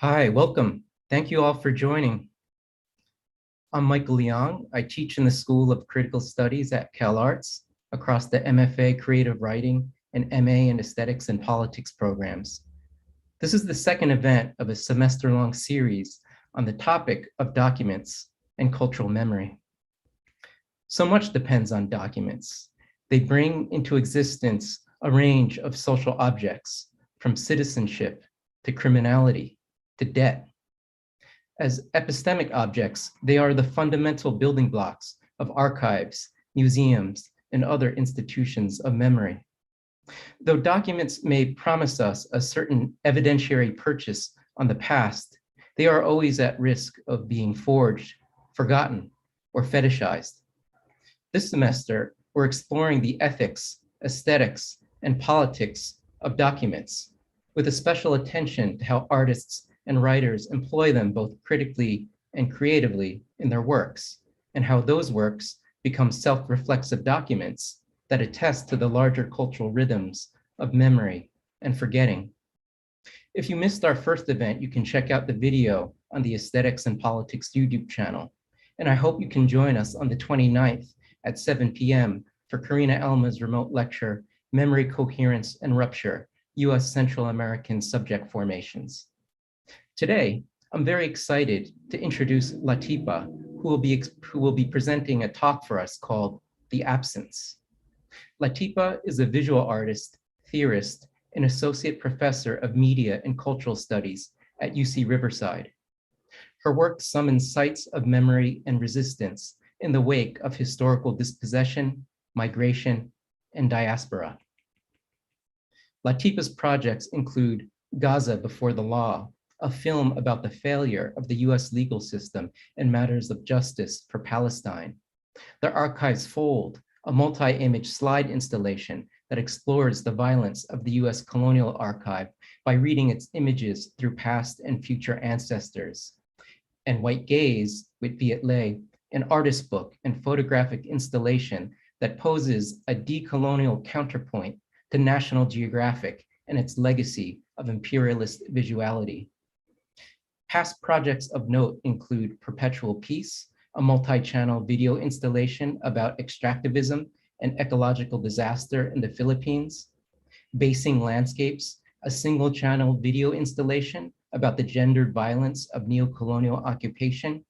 Hi, welcome. Thank you all for joining. I'm Michael Leong. I teach in the School of Critical Studies at CalArts across the MFA Creative Writing and MA in Aesthetics and Politics programs. This is the second event of a semester-long series on the topic of documents and cultural memory. So much depends on documents. They bring into existence a range of social objects, from citizenship to criminality to debt. As epistemic objects, they are the fundamental building blocks of archives, museums, and other institutions of memory. Though documents may promise us a certain evidentiary purchase on the past, they are always at risk of being forged, forgotten, or fetishized. This semester, we're exploring the ethics, aesthetics, and politics of documents, with a special attention to how artists and writers employ them both critically and creatively in their works, and how those works become self-reflexive documents that attest to the larger cultural rhythms of memory and forgetting. If you missed our first event, you can check out the video on the Aesthetics and Politics YouTube channel. And I hope you can join us on the 29th at 7 p.m. for Karina Elma's remote lecture, Memory, Coherence, and Rupture, U.S. Central American Subject Formations. Today, I'm very excited to introduce Latipa, who will be presenting a talk for us called The Absence. Latipa is a visual artist, theorist, and associate professor of media and cultural studies at UC Riverside. Her work summons sites of memory and resistance in the wake of historical dispossession, migration, and diaspora. Latipa's projects include Gaza Before the Law, a film about the failure of the US legal system in matters of justice for Palestine. The Archives Fold, a multi-image slide installation that explores the violence of the US colonial archive by reading its images through past and future ancestors. And White Gaze with Việt Lê, an artist book and photographic installation that poses a decolonial counterpoint to National Geographic and its legacy of imperialist visuality. Past projects of note include Perpetual Peace, a multi-channel video installation about extractivism and ecological disaster in the Philippines, Basing Landscapes, a single-channel video installation about the gendered violence of neocolonial occupation,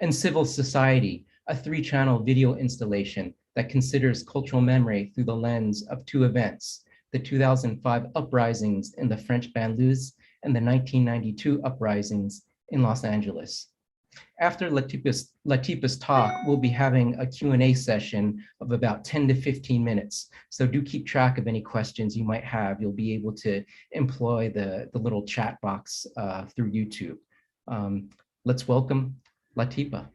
and Civil Society, a 3-channel video installation that considers cultural memory through the lens of 2 events, the 2005 uprisings in the French banlieues and the 1992 uprisings in Los Angeles. After Latipa's talk, we'll be having a Q&A session of about 10 to 15 minutes. So do keep track of any questions you might have. You'll be able to employ the little chat box through YouTube. Let's welcome Latipa.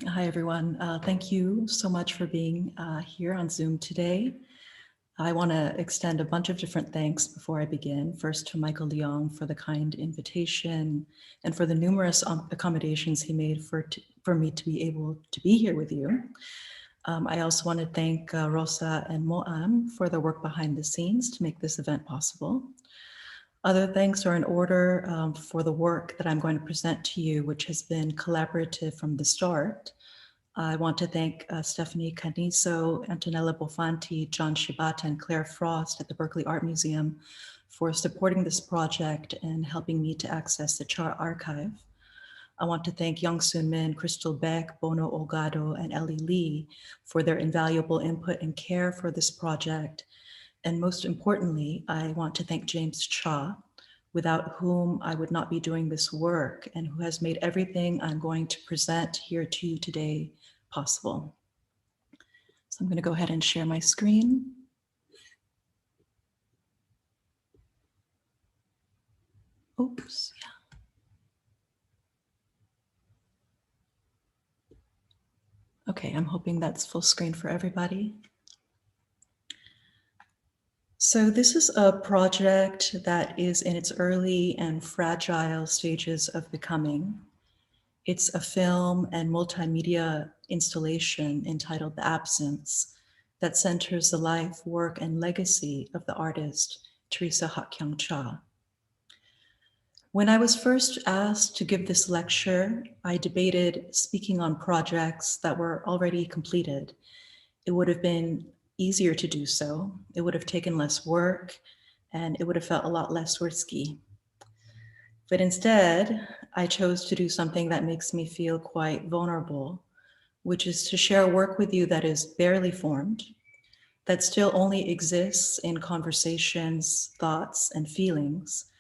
Hi, everyone. Thank you so much for being here on Zoom today. I want to extend a bunch of different thanks before I begin. First to Michael Leong for the kind invitation and for the numerous accommodations he made for me to be able to be here with you. I also want to thank Rosa and Moam for their work behind the scenes to make this event possible. Other thanks are in order for the work that I'm going to present to you, which has been collaborative from the start. I want to thank Stephanie Caniso, Antonella Bofanti, John Shibata, and Claire Frost at the Berkeley Art Museum for supporting this project and helping me to access the Char archive. I want to thank Young Soon Min, Crystal Beck, Bono Olgado, and Ellie Lee for their invaluable input and care for this project. And most importantly, I want to thank James Cha, without whom I would not be doing this work and who has made everything I'm going to present here to you today possible. So I'm going to go ahead and share my screen. Oops, yeah. Okay, I'm hoping that's full screen for everybody. So this is a project that is in its early and fragile stages of becoming. It's a film and multimedia installation entitled The Absence that centers the life, work, and legacy of the artist, Theresa Hak Kyung Cha. When I was first asked to give this lecture, I debated speaking on projects that were already completed. It would have been easier to do so. It would have taken less work, and it would have felt a lot less risky. But instead, I chose to do something that makes me feel quite vulnerable, which is to share work with you that is barely formed, that still only exists in conversations, thoughts, and feelings,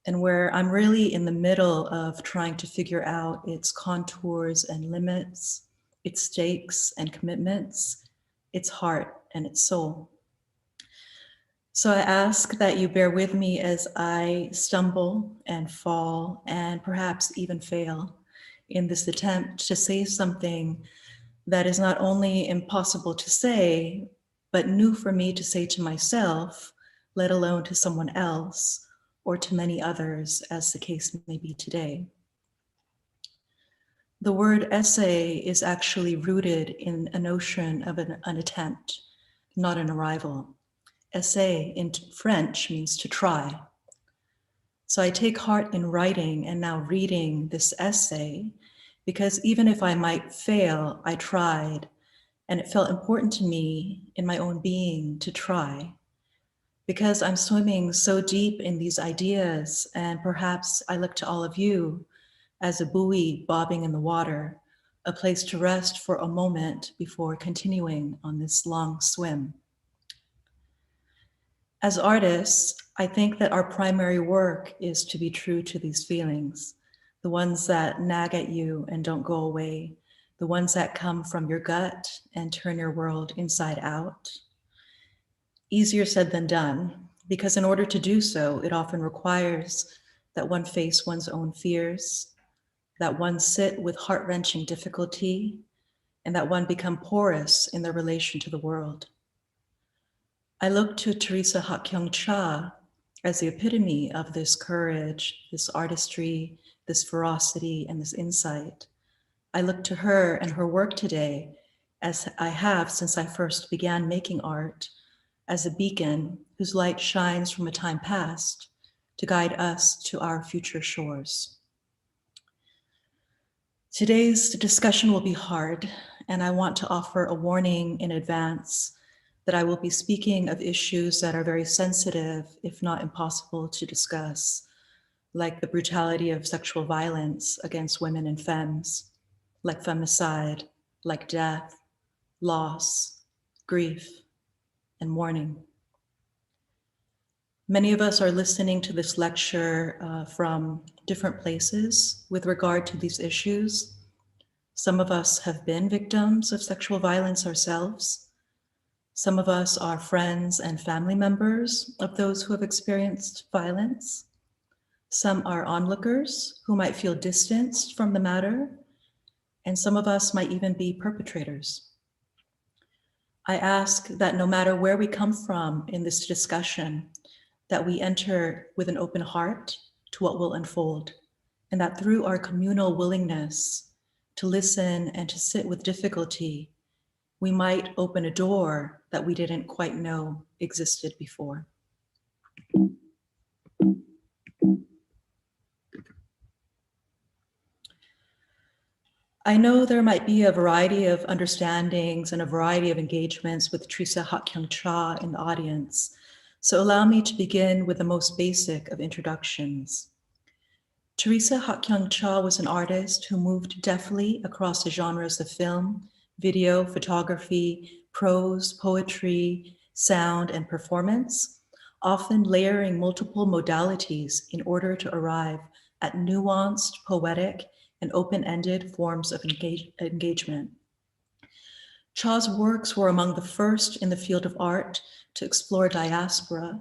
and where I'm really in the middle of trying to figure out its contours and limits, its stakes and commitments, its heart and its soul. So I ask that you bear with me as I stumble and fall and perhaps even fail in this attempt to say something that is not only impossible to say, but new for me to say to myself, let alone to someone else or to many others, as the case may be today. The word essay is actually rooted in a notion of an attempt, not an arrival. Essay in French means to try. So I take heart in writing and now reading this essay, because even if I might fail, I tried, and it felt important to me in my own being to try, because I'm swimming so deep in these ideas, and perhaps I look to all of you as a buoy bobbing in the water, a place to rest for a moment before continuing on this long swim. As artists, I think that our primary work is to be true to these feelings, the ones that nag at you and don't go away, the ones that come from your gut and turn your world inside out. Easier said than done, because in order to do so, it often requires that one face one's own fears, that one sit with heart-wrenching difficulty, and that one become porous in their relation to the world. I look to Theresa Hak Kyung Cha as the epitome of this courage, this artistry, this ferocity, and this insight. I look to her and her work today, as I have since I first began making art, as a beacon whose light shines from a time past to guide us to our future shores. Today's discussion will be hard, and I want to offer a warning in advance that I will be speaking of issues that are very sensitive, if not impossible to discuss, like the brutality of sexual violence against women and femmes, like femicide, like death, loss, grief, and mourning. Many of us are listening to this lecture from different places with regard to these issues. Some of us have been victims of sexual violence ourselves. Some of us are friends and family members of those who have experienced violence. Some are onlookers who might feel distanced from the matter, and some of us might even be perpetrators. I ask that no matter where we come from in this discussion, that we enter with an open heart to what will unfold, and that through our communal willingness to listen and to sit with difficulty, we might open a door that we didn't quite know existed before. I know there might be a variety of understandings and a variety of engagements with Theresa Hak Kyung Cha in the audience, so allow me to begin with the most basic of introductions. Theresa Hak Kyung Cha was an artist who moved deftly across the genres of film, video, photography, prose, poetry, sound, and performance, often layering multiple modalities in order to arrive at nuanced, poetic, and open-ended forms of engagement. Cha's works were among the first in the field of art to explore diaspora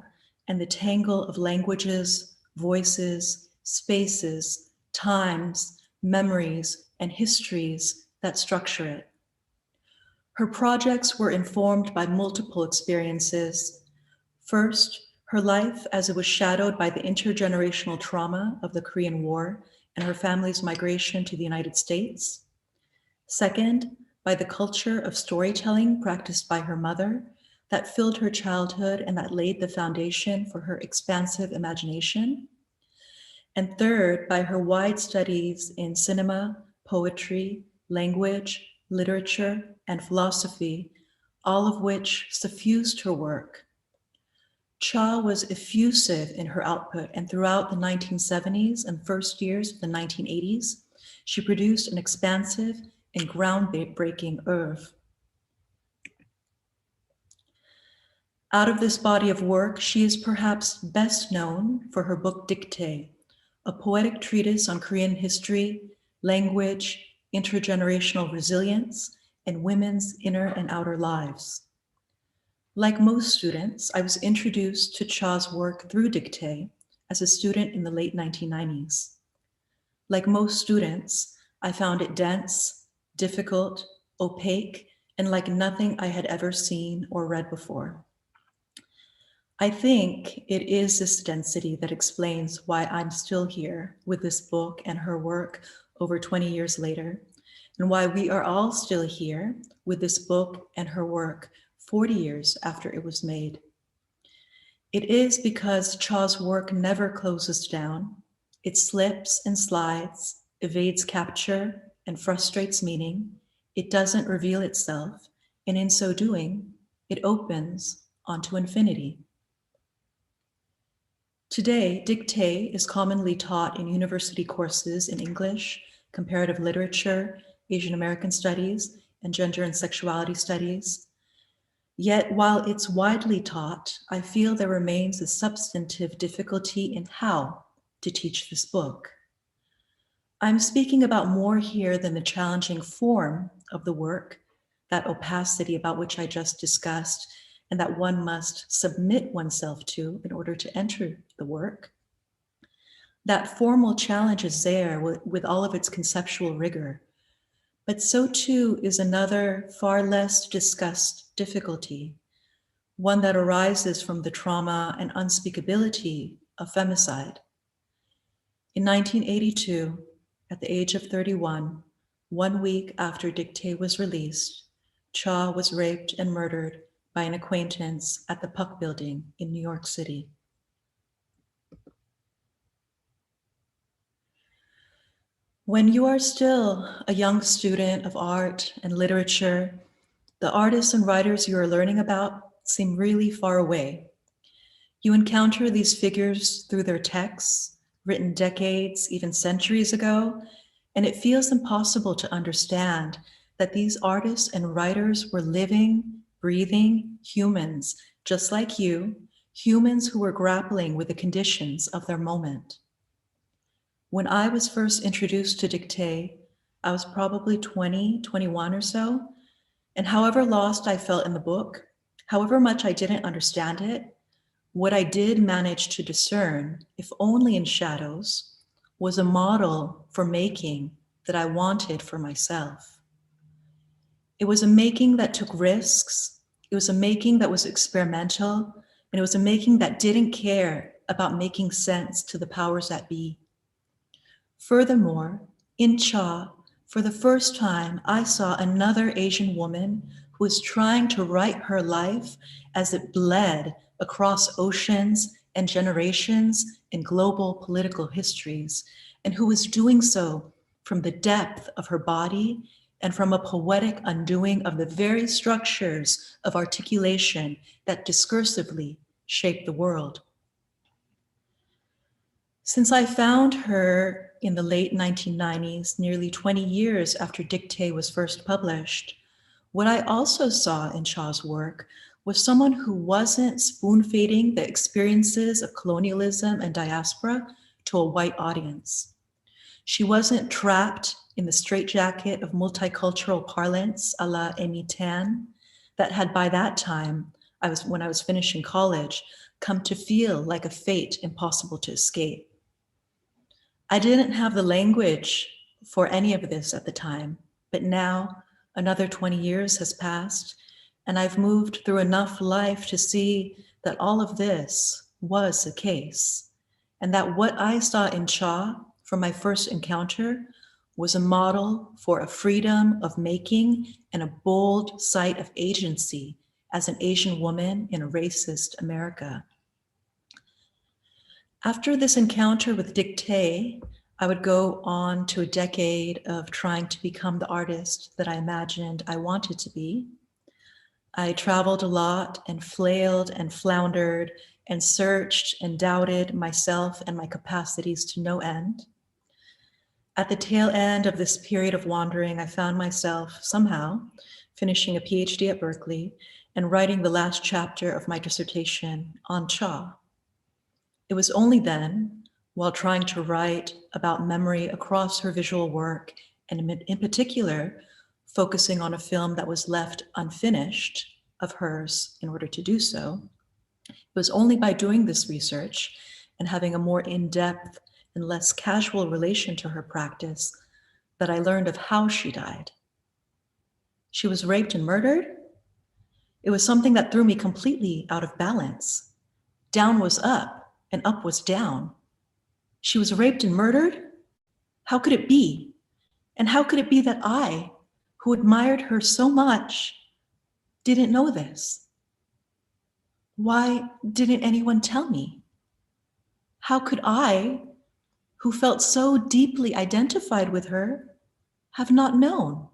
and the tangle of languages, voices, spaces, times, memories, and histories that structure it. Her projects were informed by multiple experiences. First, her life as it was shadowed by the intergenerational trauma of the Korean War and her family's migration to the United States. Second, by the culture of storytelling practiced by her mother that filled her childhood and that laid the foundation for her expansive imagination. And third, by her wide studies in cinema, poetry, language, literature, and philosophy, all of which suffused her work. Cha was effusive in her output, and throughout the 1970s and first years of the 1980s, she produced an expansive and groundbreaking oeuvre. Out of this body of work, she is perhaps best known for her book Dictée, a poetic treatise on Korean history, language, intergenerational resilience, and women's inner and outer lives. Like most students, I was introduced to Cha's work through Dictée as a student in the late 1990s. Like most students, I found it dense, difficult, opaque, and like nothing I had ever seen or read before. I think it is this density that explains why I'm still here with this book and her work over 20 years later, and why we are all still here with this book and her work 40 years after it was made. It is because Cha's work never closes down. It slips and slides, evades capture, and frustrates meaning. It doesn't reveal itself, and in so doing, it opens onto infinity. Today, Dictée is commonly taught in university courses in English, comparative literature, Asian American studies, and gender and sexuality studies. Yet, while it's widely taught, I feel there remains a substantive difficulty in how to teach this book. I'm speaking about more here than the challenging form of the work, that opacity about which I just discussed, and that one must submit oneself to in order to enter the work. That formal challenge is there with all of its conceptual rigor, but so too is another far less discussed difficulty, one that arises from the trauma and unspeakability of femicide. In 1982, at the age of 31, 1 week after Dictée was released, Cha was raped and murdered by an acquaintance at the Puck Building in New York City. When you are still a young student of art and literature, the artists and writers you are learning about seem really far away. You encounter these figures through their texts, written decades, even centuries ago, and it feels impossible to understand that these artists and writers were living, breathing humans, just like you, humans who were grappling with the conditions of their moment. When I was first introduced to Dictée, I was probably 20, 21 or so, and however lost I felt in the book, however much I didn't understand it, what I did manage to discern, if only in shadows, was a model for making that I wanted for myself. It was a making that took risks. It was a making that was experimental, and it was a making that didn't care about making sense to the powers that be. Furthermore, in Cha, for the first time, I saw another Asian woman who was trying to write her life as it bled across oceans and generations and global political histories, and who was doing so from the depth of her body and from a poetic undoing of the very structures of articulation that discursively shape the world. Since I found her in the late 1990s, nearly 20 years after Dictée was first published, what I also saw in Cha's work was someone who wasn't spoon-feeding the experiences of colonialism and diaspora to a white audience. She wasn't trapped in the straitjacket of multicultural parlance a la Amy Tan that had by that time, when I was finishing college, come to feel like a fate impossible to escape. I didn't have the language for any of this at the time, but now another 20 years has passed, and I've moved through enough life to see that all of this was the case, and that what I saw in Cha from my first encounter was a model for a freedom of making and a bold sight of agency as an Asian woman in a racist America. After this encounter with dictée, I would go on to a decade of trying to become the artist that I imagined I wanted to be. I traveled a lot and flailed and floundered and searched and doubted myself and my capacities to no end. At the tail end of this period of wandering, I found myself somehow finishing a PhD at Berkeley and writing the last chapter of my dissertation on Cha. It was only then, while trying to write about memory across her visual work, and in particular, focusing on a film that was left unfinished of hers in order to do so, it was only by doing this research and having a more in-depth and less casual relation to her practice that I learned of how she died. She was raped and murdered. It was something that threw me completely out of balance. Down was up and up was down. She was raped and murdered? How could it be? And how could it be that I, who admired her so much, didn't know this? Why didn't anyone tell me? How could I, who felt so deeply identified with her, have not known?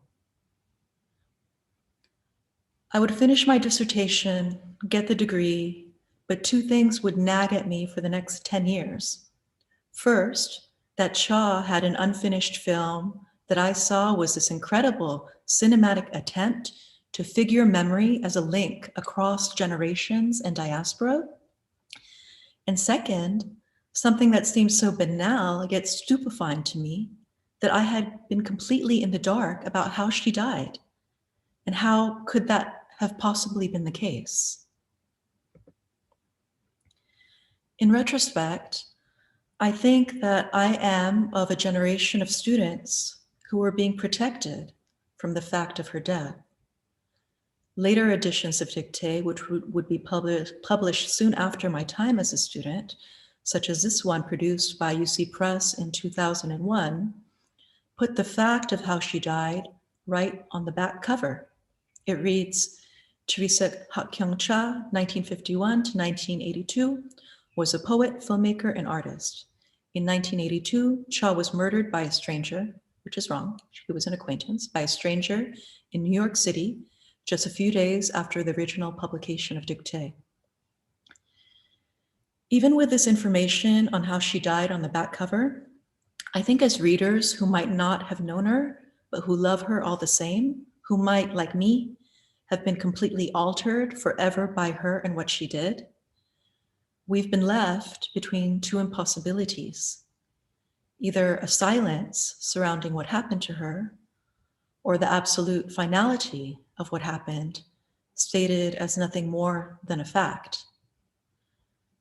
I would finish my dissertation, get the degree, but two things would nag at me for the next 10 years. First, that Cha had an unfinished film that I saw was this incredible cinematic attempt to figure memory as a link across generations and diaspora. And second, something that seemed so banal yet stupefying to me, that I had been completely in the dark about how she died. And how could that have possibly been the case? In retrospect, I think that I am of a generation of students who were being protected from the fact of her death. Later editions of dictée, which would be published soon after my time as a student, such as this one produced by UC Press in 2001, put the fact of how she died right on the back cover. It reads, Theresa Hak Kyung Cha, 1951 to 1982, was a poet, filmmaker, and artist. In 1982, Cha was murdered by a stranger, which is wrong, she was an acquaintance, by a stranger in New York City, just a few days after the original publication of dictée. Even with this information on how she died on the back cover, I think as readers who might not have known her, but who love her all the same, who might, like me, have been completely altered forever by her and what she did, we've been left between two impossibilities: either a silence surrounding what happened to her, or the absolute finality of what happened, stated as nothing more than a fact.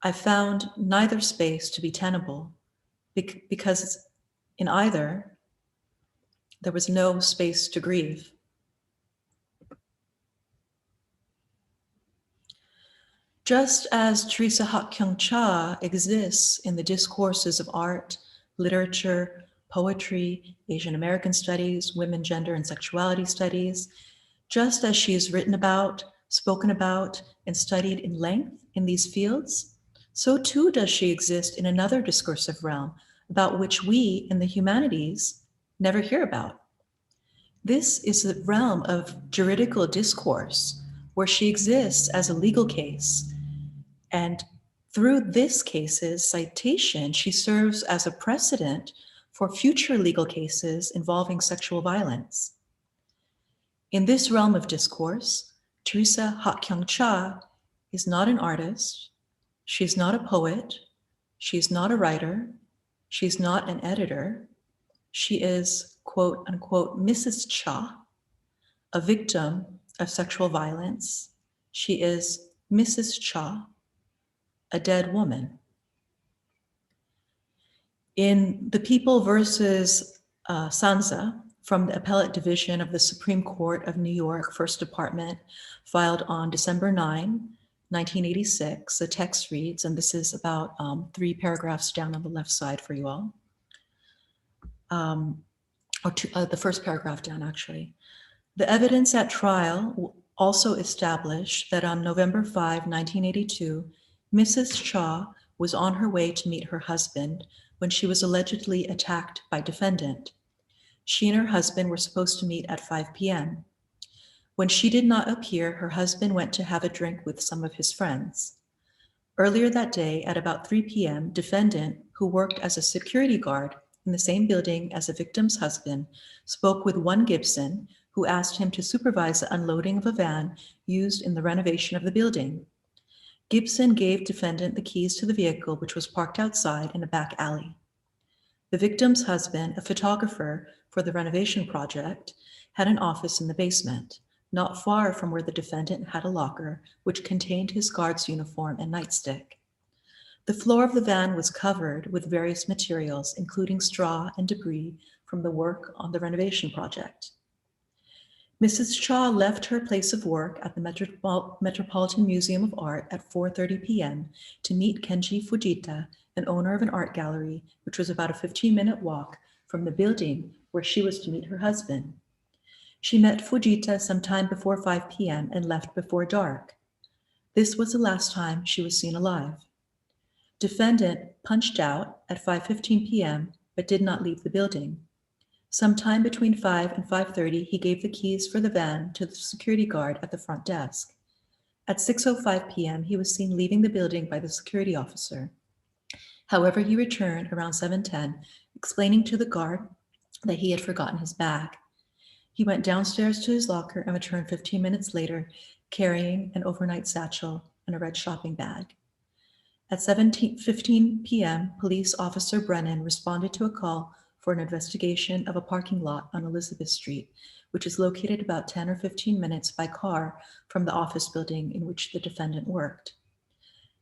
I found neither space to be tenable, because in either, there was no space to grieve. Just as Theresa Hak Kyung Cha exists in the discourses of art, literature, poetry, Asian American studies, women, gender, and sexuality studies, just as she is written about, spoken about, and studied in length in these fields, so too does she exist in another discursive realm about which we in the humanities never hear about. This is the realm of juridical discourse, where she exists as a legal case. And through this case's citation, she serves as a precedent for future legal cases involving sexual violence. In this realm of discourse, Theresa Hak Kyung Cha is not an artist, she's not a poet, she's not a writer, she's not an editor, she is, quote unquote, Mrs. Cha, a victim of sexual violence. She is Mrs. Cha, a dead woman. In The People versus Sansa, from the Appellate Division of the Supreme Court of New York, First Department, filed on December 9, 1986, the text reads, and this is about 3 paragraphs down on the left side for you all. the first paragraph down actually. The evidence at trial also established that on November 5, 1982, Mrs. Cha was on her way to meet her husband when she was allegedly attacked by defendant. She and her husband were supposed to meet at 5 p.m. When she did not appear, her husband went to have a drink with some of his friends. Earlier that day, at about 3 p.m., defendant, who worked as a security guard in the same building as the victim's husband, spoke with one Gibson, who asked him to supervise the unloading of a van used in the renovation of the building. Gibson gave defendant the keys to the vehicle, which was parked outside in a back alley. The victim's husband, a photographer for the renovation project, had an office in the basement, not far from where the defendant had a locker, which contained his guard's uniform and nightstick. The floor of the van was covered with various materials, including straw and debris from the work on the renovation project. Mrs. Cha left her place of work at the Metropolitan Museum of Art at 4:30 p.m. to meet Kenji Fujita, an owner of an art gallery, which was about a 15-minute walk from the building where she was to meet her husband. She met Fujita sometime before 5 p.m. and left before dark. This was the last time she was seen alive. Defendant punched out at 5:15 p.m. but did not leave the building. Sometime between 5 and 5:30, he gave the keys for the van to the security guard at the front desk. At 6:05 p.m., he was seen leaving the building by the security officer. However, he returned around 7:10, explaining to the guard that he had forgotten his bag. He went downstairs to his locker and returned 15 minutes later, carrying an overnight satchel and a red shopping bag. At 7:15 p.m., police officer Brennan responded to a call for an investigation of a parking lot on Elizabeth Street, which is located about 10 or 15 minutes by car from the office building in which the defendant worked.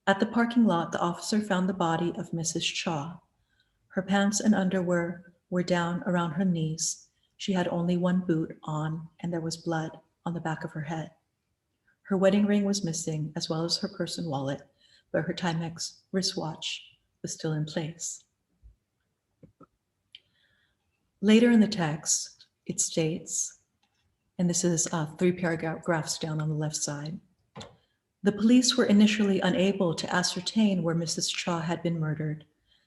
At the parking lot, the officer found the body of Mrs. Cha. Her pants and underwear were down around her knees. She had only one boot on, and there was blood on the back of her head. Her wedding ring was missing, as well as her purse and wallet, but her Timex wristwatch was still in place. Later in the text, it states, and this is 3 paragraphs down on the left side, the police were initially unable to ascertain where Mrs. Cha had been murdered.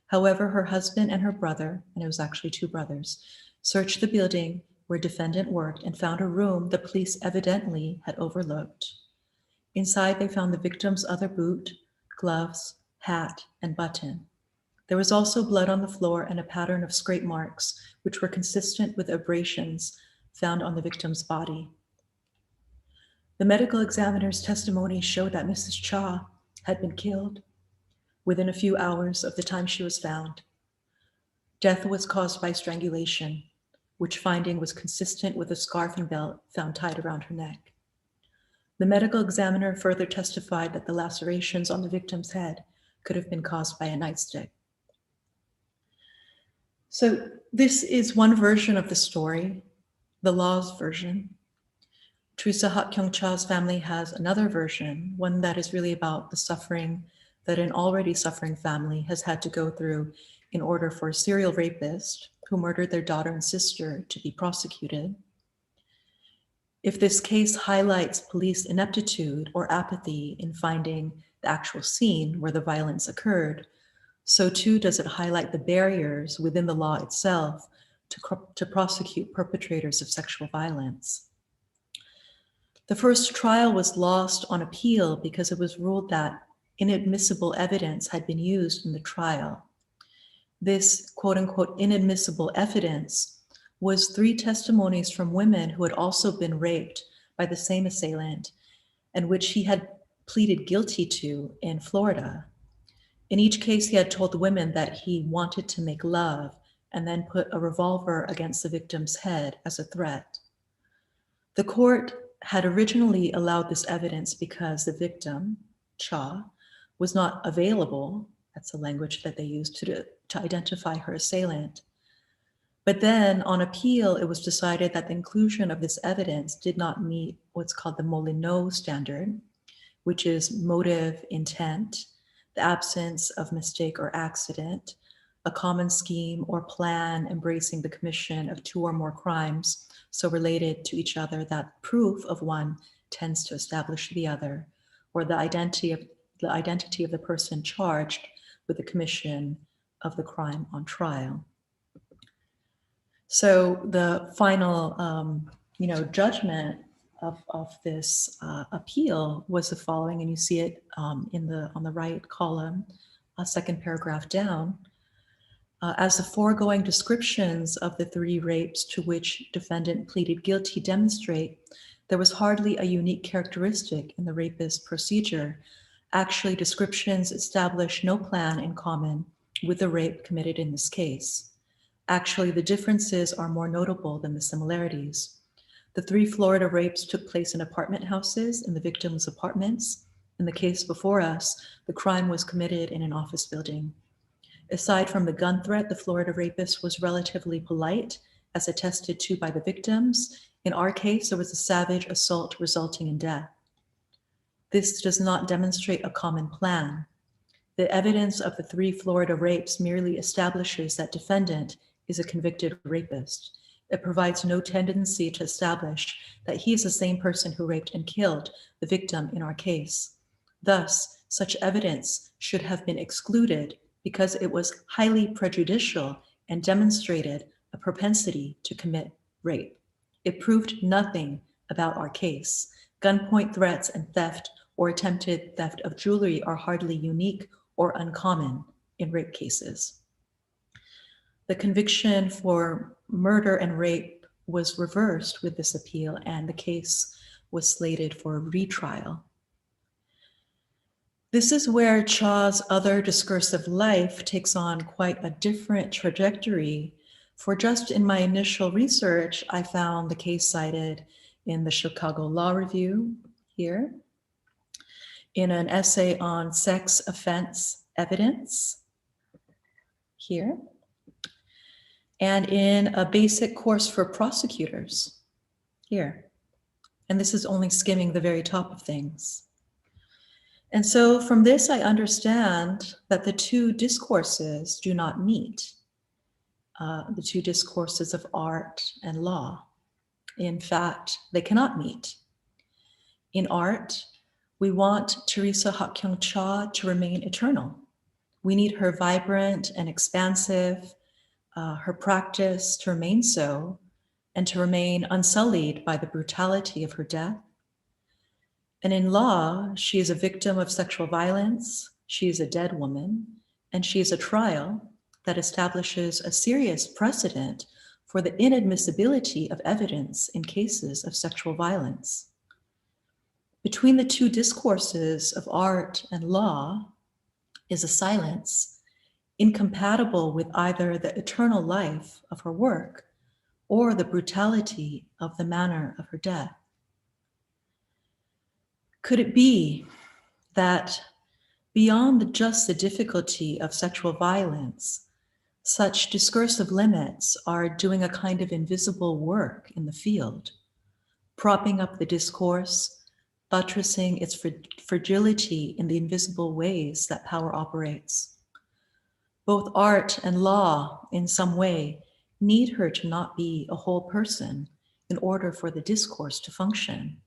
However, her husband and her brother, and it was actually 2 brothers, searched the building where defendant worked and found a room the police evidently had overlooked. Inside, they found the victim's other boot, gloves, hat, and button. There was also blood on the floor and a pattern of scrape marks, which were consistent with abrasions found on the victim's body. The medical examiner's testimony showed that Mrs. Cha had been killed within a few hours of the time she was found. Death was caused by strangulation, which finding was consistent with a scarf and belt found tied around her neck. The medical examiner further testified that the lacerations on the victim's head could have been caused by a nightstick. So this is one version of the story, the law's version. Theresa Hak Kyung Cha's family has another version, one that is really about the suffering that an already suffering family has had to go through in order for a serial rapist who murdered their daughter and sister to be prosecuted. If this case highlights police ineptitude or apathy in finding the actual scene where the violence occurred, so too does it highlight the barriers within the law itself to prosecute perpetrators of sexual violence. The first trial was lost on appeal because it was ruled that inadmissible evidence had been used in the trial. This quote unquote inadmissible evidence was 3 testimonies from women who had also been raped by the same assailant and which he had pleaded guilty to in Florida. In each case, he had told the women that he wanted to make love and then put a revolver against the victim's head as a threat. The court had originally allowed this evidence because the victim, Cha, was not available. That's the language that they used to identify her assailant. But then on appeal, it was decided that the inclusion of this evidence did not meet what's called the Molyneux standard, which is motive, intent, the absence of mistake or accident, a common scheme or plan embracing the commission of two or more crimes so related to each other that proof of one tends to establish the other, or the identity of the person charged with the commission of the crime on trial. So the final, judgment of this appeal was the following, and you see it on the right column, second paragraph down. As the foregoing descriptions of the 3 rapes to which defendant pleaded guilty demonstrate, there was hardly a unique characteristic in the rapist procedure. Actually, descriptions establish no plan in common with the rape committed in this case. Actually, the differences are more notable than the similarities. The 3 Florida rapes took place in apartment houses in the victim's apartments. In the case before us, the crime was committed in an office building. Aside from the gun threat, the Florida rapist was relatively polite, as attested to by the victims. In our case, there was a savage assault resulting in death. This does not demonstrate a common plan. The evidence of the 3 Florida rapes merely establishes that defendant is a convicted rapist. It provides no tendency to establish that he is the same person who raped and killed the victim in our case. Thus, such evidence should have been excluded because it was highly prejudicial and demonstrated a propensity to commit rape. It proved nothing about our case. Gunpoint threats and theft or attempted theft of jewelry are hardly unique or uncommon in rape cases. The conviction for murder and rape was reversed with this appeal, and the case was slated for a retrial. This is where Cha's other discursive life takes on quite a different trajectory. For just in my initial research, I found the case cited in the Chicago Law Review here, in an essay on sex offense evidence here, and in a basic course for prosecutors here. And this is only skimming the very top of things. And so from this, I understand that the 2 discourses do not meet, the 2 discourses of art and law. In fact, they cannot meet. In art, we want Theresa Hak Kyung Cha to remain eternal. We need her vibrant and expansive, her practice to remain so, and to remain unsullied by the brutality of her death. And in law, she is a victim of sexual violence, she is a dead woman, and she is a trial that establishes a serious precedent for the inadmissibility of evidence in cases of sexual violence. Between the 2 discourses of art and law is a silence incompatible with either the eternal life of her work or the brutality of the manner of her death. Could it be that beyond just the difficulty of sexual violence, such discursive limits are doing a kind of invisible work in the field, propping up the discourse, buttressing its fragility in the invisible ways that power operates? Both art and law, in some way, need her to not be a whole person in order for the discourse to function.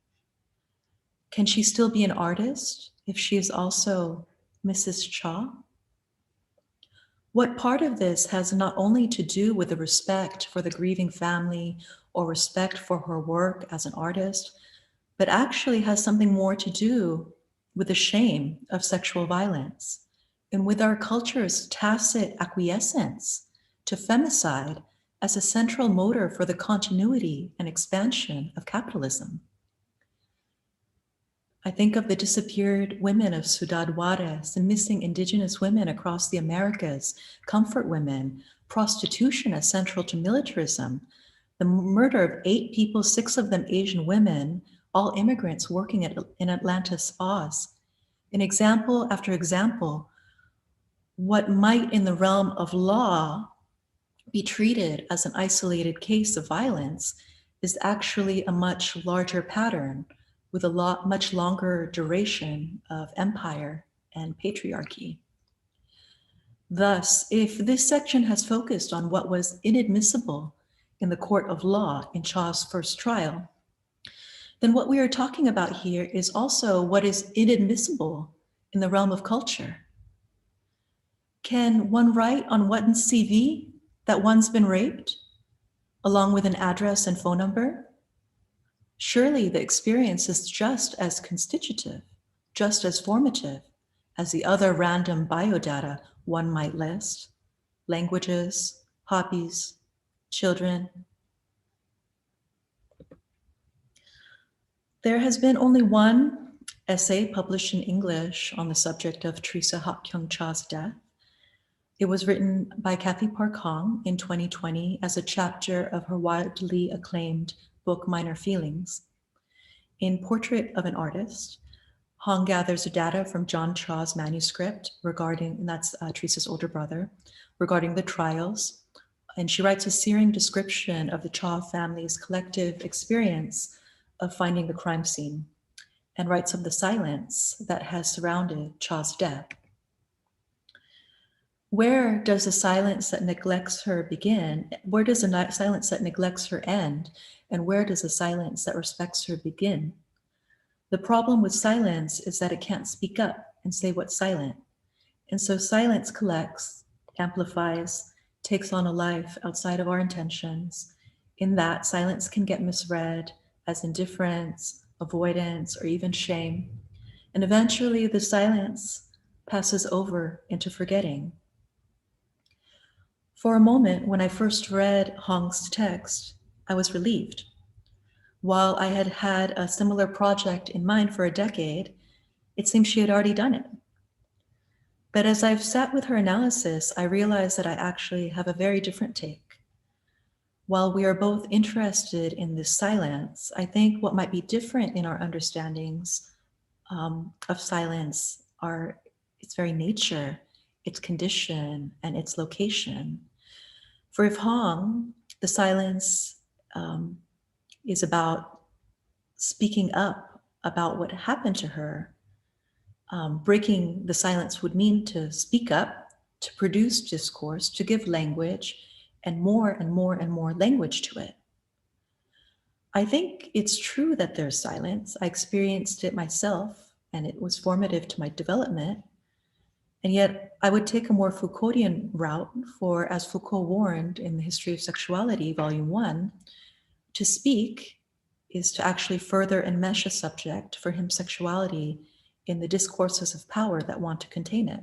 Can she still be an artist if she is also Mrs. Cha? What part of this has not only to do with the respect for the grieving family or respect for her work as an artist, but actually has something more to do with the shame of sexual violence and with our culture's tacit acquiescence to femicide as a central motor for the continuity and expansion of capitalism? I think of the disappeared women of Ciudad Juarez, the missing indigenous women across the Americas, comfort women, prostitution as central to militarism, the murder of 8 people, 6 of them Asian women, all immigrants working in Atlanta spas. In example after example, what might in the realm of law be treated as an isolated case of violence is actually a much larger pattern with a much longer duration of empire and patriarchy. Thus, if this section has focused on what was inadmissible in the court of law in Cha's first trial, then what we are talking about here is also what is inadmissible in the realm of culture. Can one write on one's CV that one's been raped, along with an address and phone number? Surely the experience is just as constitutive, just as formative as the other random biodata one might list: languages, hobbies, children. There has been only one essay published in English on the subject of Theresa Hak Kyung Cha's death. It was written by Kathy Park Hong in 2020 as a chapter of her widely acclaimed book, Minor Feelings. In Portrait of an Artist, Hong gathers data from John Cha's manuscript regarding, and that's Theresa's older brother, regarding the trials. And she writes a searing description of the Cha family's collective experience of finding the crime scene, and writes of the silence that has surrounded Cha's death. Where does the silence that neglects her begin? Where does the silence that neglects her end? And where does the silence that respects her begin? The problem with silence is that it can't speak up and say what's silent. And so silence collects, amplifies, takes on a life outside of our intentions. In that, silence can get misread as indifference, avoidance, or even shame. And eventually the silence passes over into forgetting. For a moment, when I first read Hong's text, I was relieved. While I had had a similar project in mind for a decade, it seemed she had already done it. But as I've sat with her analysis, I realized that I actually have a very different take. While we are both interested in this silence, I think what might be different in our understandings of silence are its very nature, its condition, and its location. For if Hong, the silence is about speaking up about what happened to her, breaking the silence would mean to speak up, to produce discourse, to give language, and more and more and more language to it. I think it's true that there's silence. I experienced it myself, and it was formative to my development. And yet I would take a more Foucauldian route, for as Foucault warned in The History of Sexuality, Volume 1, to speak is to actually further enmesh a subject, for him sexuality, in the discourses of power that want to contain it.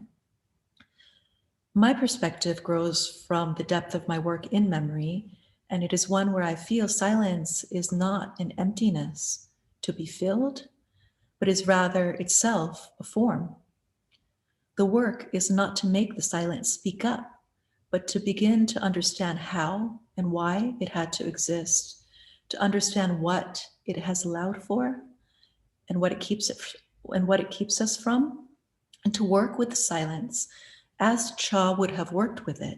My perspective grows from the depth of my work in memory, and it is one where I feel silence is not an emptiness to be filled, but is rather itself a form. The work is not to make the silence speak up, but to begin to understand how and why it had to exist, to understand what it has allowed for and what it keeps us from, and to work with the silence as Cha would have worked with it,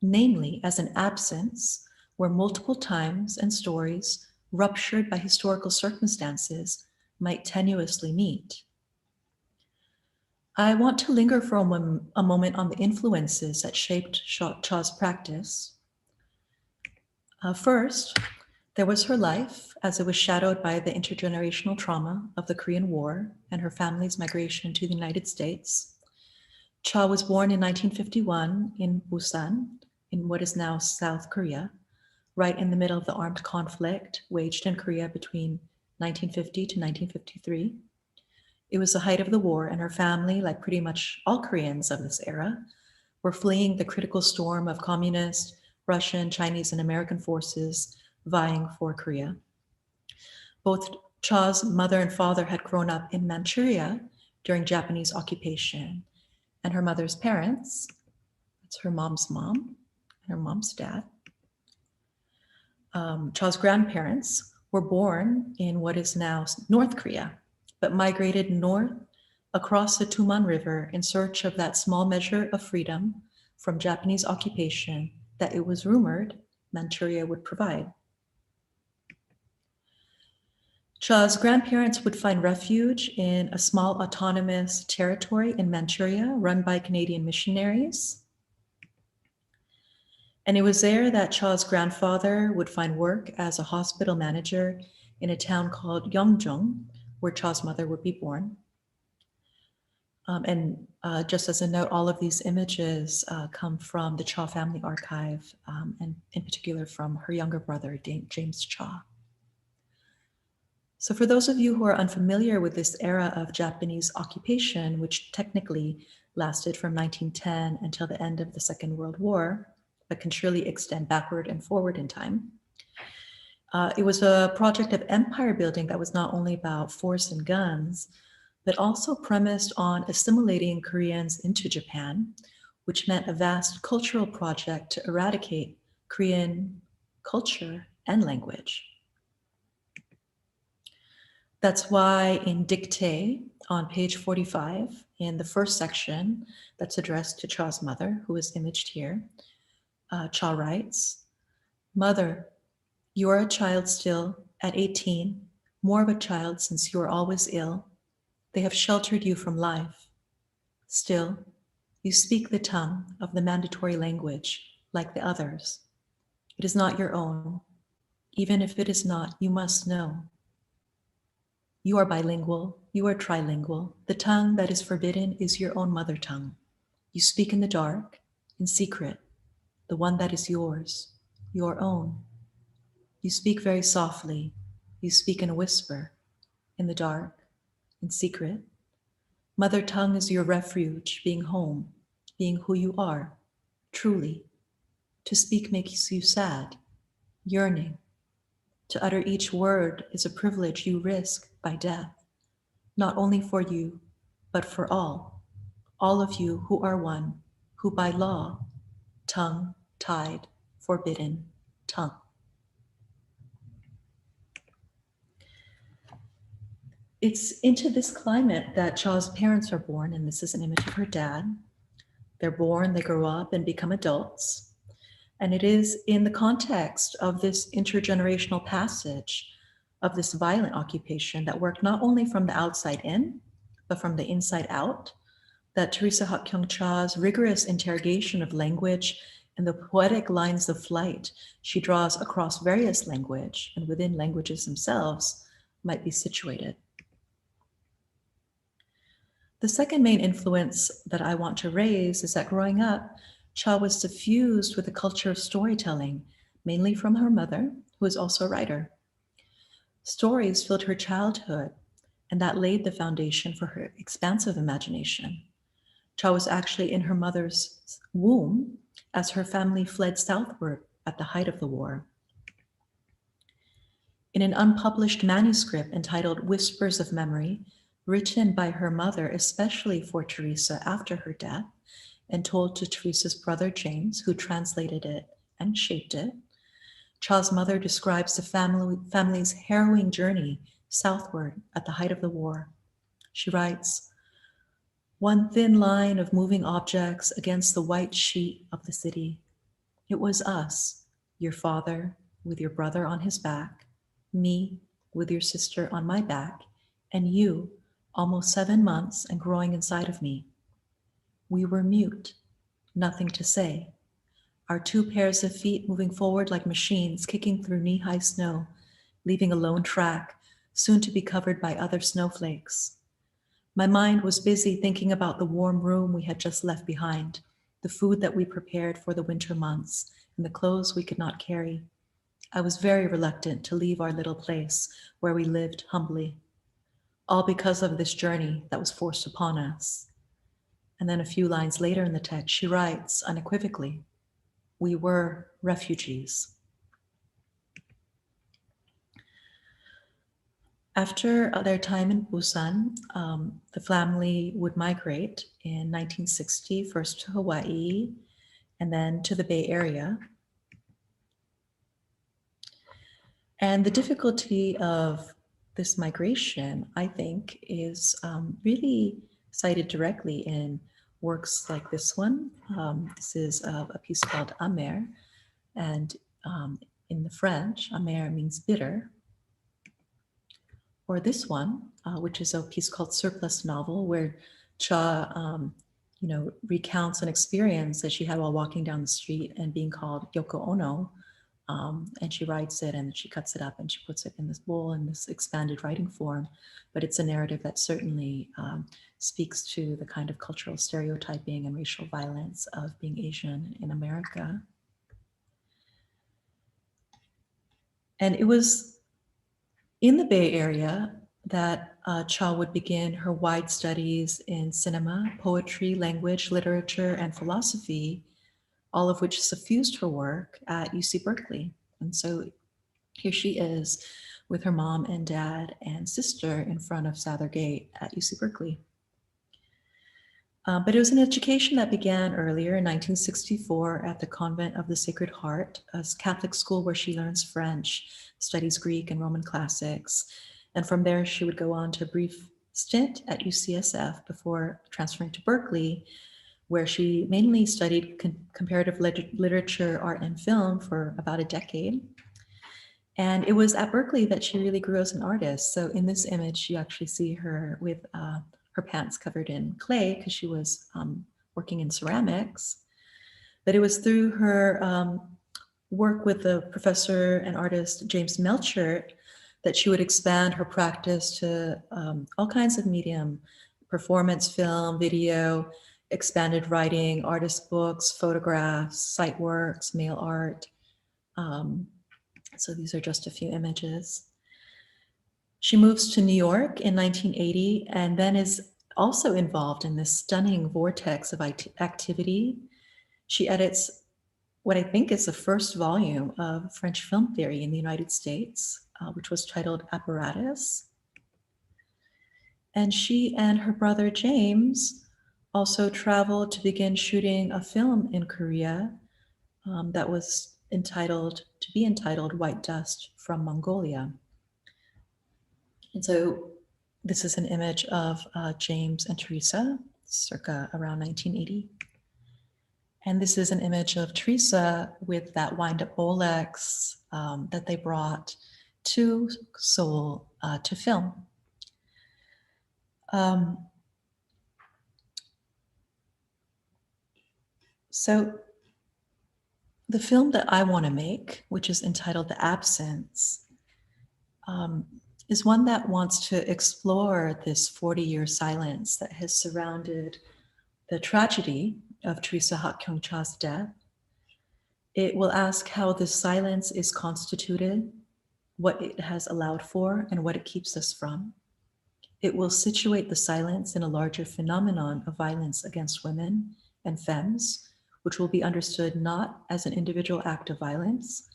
namely as an absence where multiple times and stories ruptured by historical circumstances might tenuously meet. I want to linger for a moment on the influences that shaped Cha's practice. First, there was her life as it was shadowed by the intergenerational trauma of the Korean War and her family's migration to the United States. Cha was born in 1951 in Busan, in what is now South Korea, right in the middle of the armed conflict waged in Korea between 1950 to 1953. It was the height of the war, and her family, like pretty much all Koreans of this era, were fleeing the critical storm of communist, Russian, Chinese, and American forces vying for Korea. Both Cha's mother and father had grown up in Manchuria during Japanese occupation, and her mother's parents, that's her mom's mom and her mom's dad, Cha's grandparents were born in what is now North Korea, but migrated north across the Tuman River in search of that small measure of freedom from Japanese occupation that it was rumored Manchuria would provide. Cha's grandparents would find refuge in a small autonomous territory in Manchuria run by Canadian missionaries. And it was there that Cha's grandfather would find work as a hospital manager in a town called Yeongjong, where Cha's mother would be born. Just as a note, all of these images come from the Cha family archive, and in particular from her younger brother, James Cha. So for those of you who are unfamiliar with this era of Japanese occupation, which technically lasted from 1910 until the end of the Second World War, but can surely extend backward and forward in time, it was a project of empire building that was not only about force and guns, but also premised on assimilating Koreans into Japan, which meant a vast cultural project to eradicate Korean culture and language. That's why in Dictée on page 45, in the first section that's addressed to Cha's mother, who is imaged here, Cha writes, "Mother, you are a child still, at 18, more of a child since you are always ill. They have sheltered you from life. Still, you speak the tongue of the mandatory language like the others. It is not your own. Even if it is not, you must know. You are bilingual, you are trilingual. The tongue that is forbidden is your own mother tongue. You speak in the dark, in secret, the one that is yours, your own. You speak very softly. You speak in a whisper, in the dark, in secret. Mother tongue is your refuge, being home, being who you are, truly. To speak makes you sad, yearning. To utter each word is a privilege you risk by death, not only for you, but for all of you who are one, who by law, tongue tied, forbidden, tongue." It's into this climate that Cha's parents are born, and this is an image of her dad. They're born, they grow up and become adults. And it is in the context of this intergenerational passage of this violent occupation that worked not only from the outside in, but from the inside out, that Theresa Hak Kyung Cha's rigorous interrogation of language and the poetic lines of flight she draws across various language and within languages themselves might be situated. The second main influence that I want to raise is that growing up, Cha was suffused with a culture of storytelling, mainly from her mother, who is also a writer. Stories filled her childhood, and that laid the foundation for her expansive imagination. Cha was actually in her mother's womb as her family fled southward at the height of the war. In an unpublished manuscript entitled Whispers of Memory, written by her mother, especially for Theresa after her death, and told to Theresa's brother James, who translated it and shaped it, Cha's mother describes the family's harrowing journey southward at the height of the war. She writes, "One thin line of moving objects against the white sheet of the city. It was us, your father with your brother on his back, me with your sister on my back, and you, almost 7 months and growing inside of me. We were mute, nothing to say. Our 2 pairs of feet moving forward like machines, kicking through knee-high snow, leaving a lone track, soon to be covered by other snowflakes. My mind was busy thinking about the warm room we had just left behind, the food that we prepared for the winter months, and the clothes we could not carry. I was very reluctant to leave our little place where we lived humbly, all because of this journey that was forced upon us." And then a few lines later in the text, she writes unequivocally, "We were refugees." After their time in Busan, the family would migrate in 1960, first to Hawaii and then to the Bay Area. And the difficulty of this migration, I think, is really cited directly in works like this one. This is a piece called Amer, and in the French, Amer means bitter. Or this one, which is a piece called Surplus Novel, where Cha recounts an experience that she had while walking down the street and being called Yoko Ono. And she writes it and she cuts it up and she puts it in this bowl in this expanded writing form. But it's a narrative that certainly speaks to the kind of cultural stereotyping and racial violence of being Asian in America. And it was in the Bay Area that Cha would begin her wide studies in cinema, poetry, language, literature, and philosophy, all of which suffused her work at UC Berkeley. And so here she is with her mom and dad and sister in front of Sather Gate at UC Berkeley. But it was an education that began earlier in 1964 at the Convent of the Sacred Heart, a Catholic school where she learns French, studies Greek and Roman classics. And from there, she would go on to a brief stint at UCSF before transferring to Berkeley, where she mainly studied comparative literature, art, and film for about a decade. And it was at Berkeley that she really grew as an artist. So in this image, you actually see her with her pants covered in clay because she was working in ceramics. But it was through her work with the professor and artist James Melchert that she would expand her practice to all kinds of medium, performance film, video, expanded writing, artist books, photographs, site works, mail art. So these are just a few images. She moves to New York in 1980 and then is also involved in this stunning vortex of activity. She edits what I think is the first volume of French film theory in the United States, which was titled Apparatus. And she and her brother James also traveled to begin shooting a film in Korea that was entitled White Dust from Mongolia. And so this is an image of James and Theresa circa around 1980. And this is an image of Theresa with that wind-up Bolex that they brought to Seoul to film. So the film that I want to make, which is entitled The Absence, is one that wants to explore this 40-year silence that has surrounded the tragedy of Theresa Hak Kyung Cha's death. It will ask how this silence is constituted, what it has allowed for, and what it keeps us from. It will situate the silence in a larger phenomenon of violence against women and femmes, which will be understood not as an individual act of violence,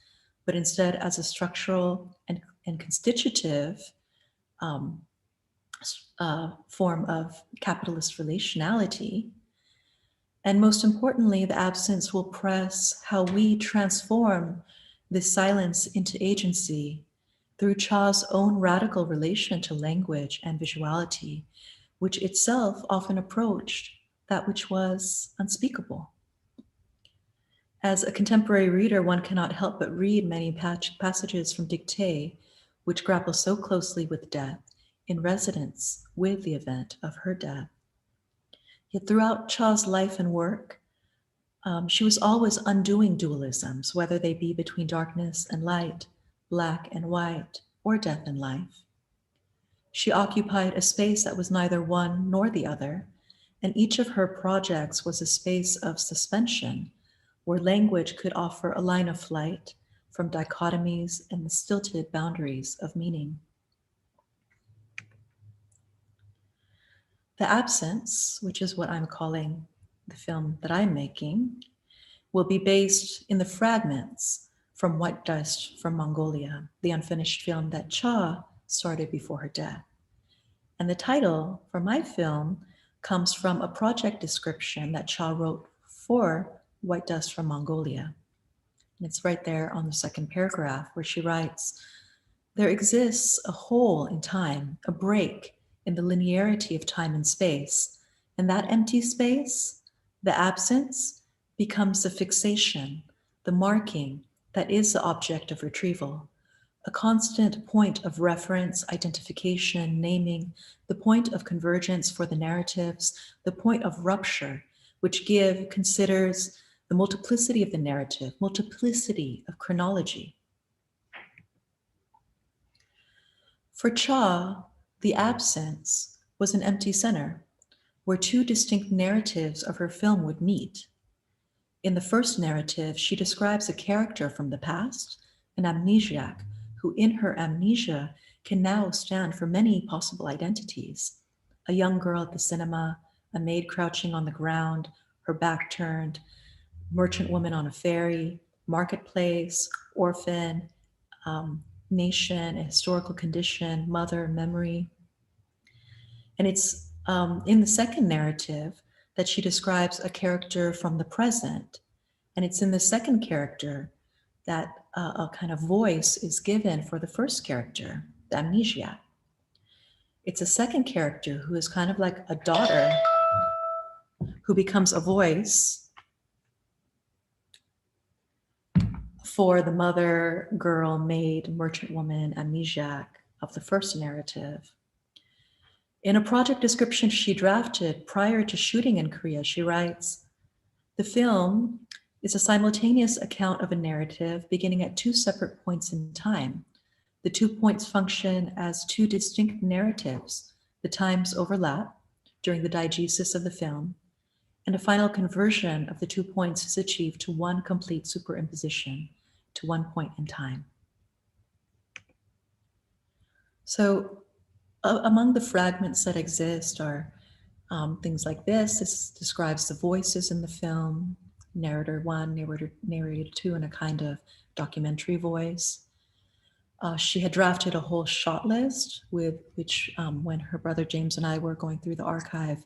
but instead as a structural and constitutive form of capitalist relationality. And most importantly, the absence will press how we transform this silence into agency through Cha's own radical relation to language and visuality, which itself often approached that which was unspeakable. As a contemporary reader, one cannot help but read many passages from Dictée, which grapple so closely with death in resonance with the event of her death. Yet throughout Cha's life and work, she was always undoing dualisms, whether they be between darkness and light, black and white, or death and life. She occupied a space that was neither one nor the other, and each of her projects was a space of suspension where language could offer a line of flight from dichotomies and the stilted boundaries of meaning. The Absence, which is what I'm calling the film that I'm making, will be based in the fragments from White Dust from Mongolia, the unfinished film that Cha started before her death. And the title for my film comes from a project description that Cha wrote for White Dust from Mongolia. And it's right there on the second paragraph where she writes, "There exists a hole in time, a break in the linearity of time and space, and that empty space, the absence, becomes the fixation, the marking that is the object of retrieval, a constant point of reference, identification, naming, the point of convergence for the narratives, the point of rupture which considers the multiplicity of the narrative, multiplicity of chronology. For Cha, the absence was an empty center where two distinct narratives of her film would meet. In the first narrative, she describes a character from the past, an amnesiac, who in her amnesia can now stand for many possible identities. A young girl at the cinema, a maid crouching on the ground, her back turned, merchant woman on a ferry, marketplace, orphan, nation, a historical condition, mother, memory. And it's in the second narrative that she describes a character from the present. And it's in the second character that a kind of voice is given for the first character, the amnesia. It's a second character who is kind of like a daughter who becomes a voice for the mother, girl, maid, merchant woman, amnesiac of the first narrative. In a project description she drafted prior to shooting in Korea, she writes, "The film is a simultaneous account of a narrative beginning at two separate points in time. The 2 points function as two distinct narratives. The times overlap during the diegesis of the film, and a final conversion of the 2 points is achieved to one complete superimposition to one point in time." So among the fragments that exist are things like this. This describes the voices in the film, narrator one, narrator two, and a kind of documentary voice. She had drafted a whole shot list with which when her brother James and I were going through the archive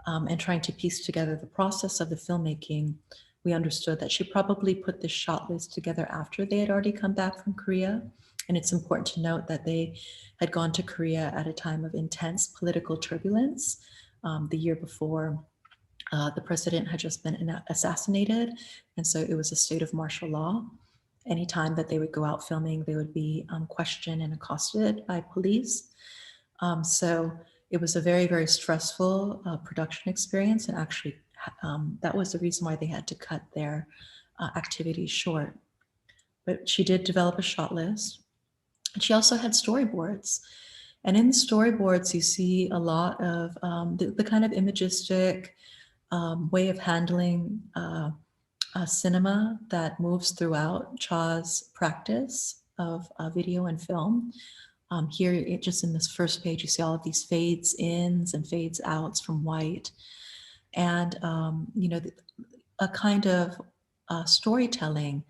and trying to piece together the process of the filmmaking, we understood that she probably put this shot list together after they had already come back from Korea. And it's important to note that they had gone to Korea at a time of intense political turbulence. The year before, the president had just been assassinated. And so it was a state of martial law. Anytime that they would go out filming, they would be questioned and accosted by police. So it was a very, very stressful production experience. And actually, that was the reason why they had to cut their activities short. But she did develop a shot list. And she also had storyboards. And in the storyboards, you see a lot of the kind of imagistic way of handling cinema that moves throughout Cha's practice of video and film. Here, just in this first page, you see all of these fades ins and fades outs from white. And, a kind of storytelling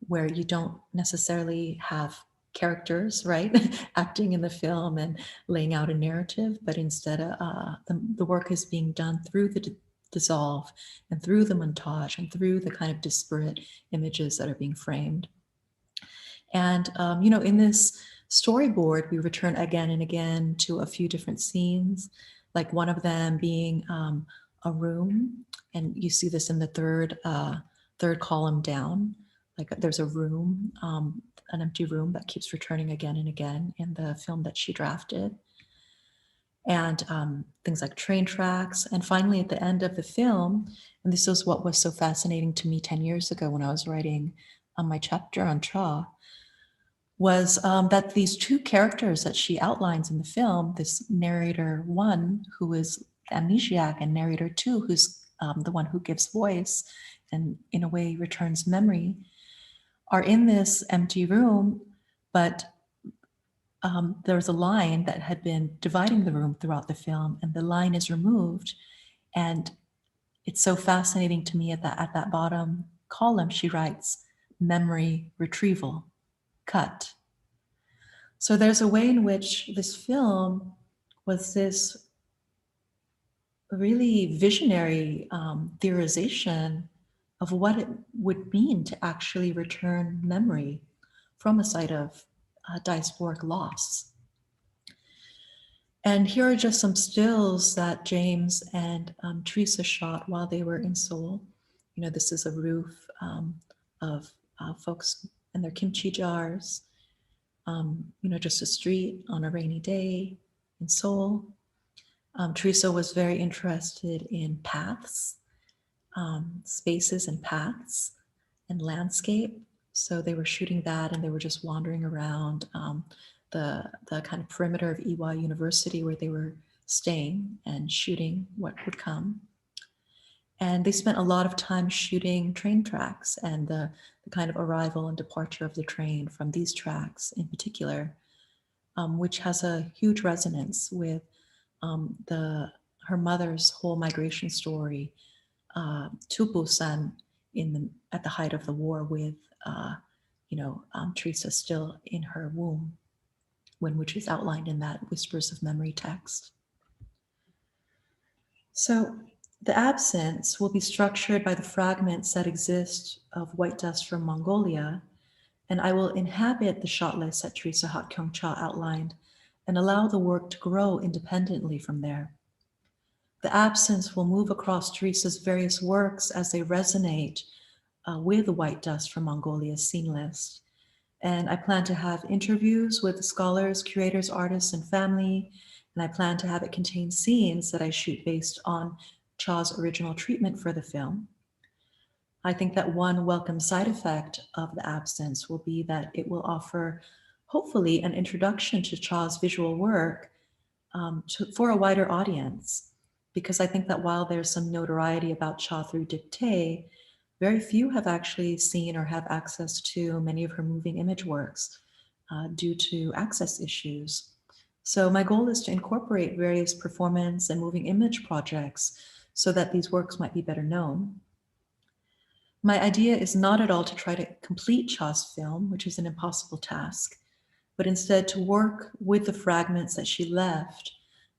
where you don't necessarily have characters, right, acting in the film and laying out a narrative, but instead the work is being done through the dissolve and through the montage and through the kind of disparate images that are being framed. And, in this storyboard, we return again and again to a few different scenes, like one of them being a room. And you see this in the third column down, like there's a room, an empty room that keeps returning again and again in the film that she drafted. And things like train tracks. And finally, at the end of the film, and this is what was so fascinating to me 10 years ago when I was writing my chapter on Cha, was that these two characters that she outlines in the film, this narrator one, who is amnesiac, and narrator two, who's the one who gives voice and in a way returns memory, are in this empty room, but there's a line that had been dividing the room throughout the film, and the line is removed. And it's so fascinating to me at that bottom column, she writes, "Memory retrieval, cut." So there's a way in which this film was this really visionary theorization of what it would mean to actually return memory from a site of diasporic loss. And here are just some stills that James and Theresa shot while they were in Seoul. This is a roof of folks and their kimchi jars, just a street on a rainy day in Seoul. Theresa was very interested in paths spaces and paths and landscape. So they were shooting that, and they were just wandering around the kind of perimeter of Ewha University where they were staying and shooting what would come. And they spent a lot of time shooting train tracks and the kind of arrival and departure of the train from these tracks in particular, which has a huge resonance with her mother's whole migration story to Busan at the height of the war, with Theresa still in her womb, which is outlined in that Whispers of Memory text. So the absence will be structured by the fragments that exist of white dust from Mongolia, and I will inhabit the shot list that Theresa Hak Kyung Cha outlined and allow the work to grow independently from there. The absence will move across Theresa's various works as they resonate with the white dust from Mongolia's scene list. And I plan to have interviews with scholars, curators, artists, and family. And I plan to have it contain scenes that I shoot based on Cha's original treatment for the film. I think that one welcome side effect of the absence will be that it will offer, hopefully, an introduction to Cha's visual work for a wider audience. Because I think that while there's some notoriety about Cha through dictée, very few have actually seen or have access to many of her moving image works due to access issues. So my goal is to incorporate various performance and moving image projects so that these works might be better known. My idea is not at all to try to complete Cha's film, which is an impossible task, but instead to work with the fragments that she left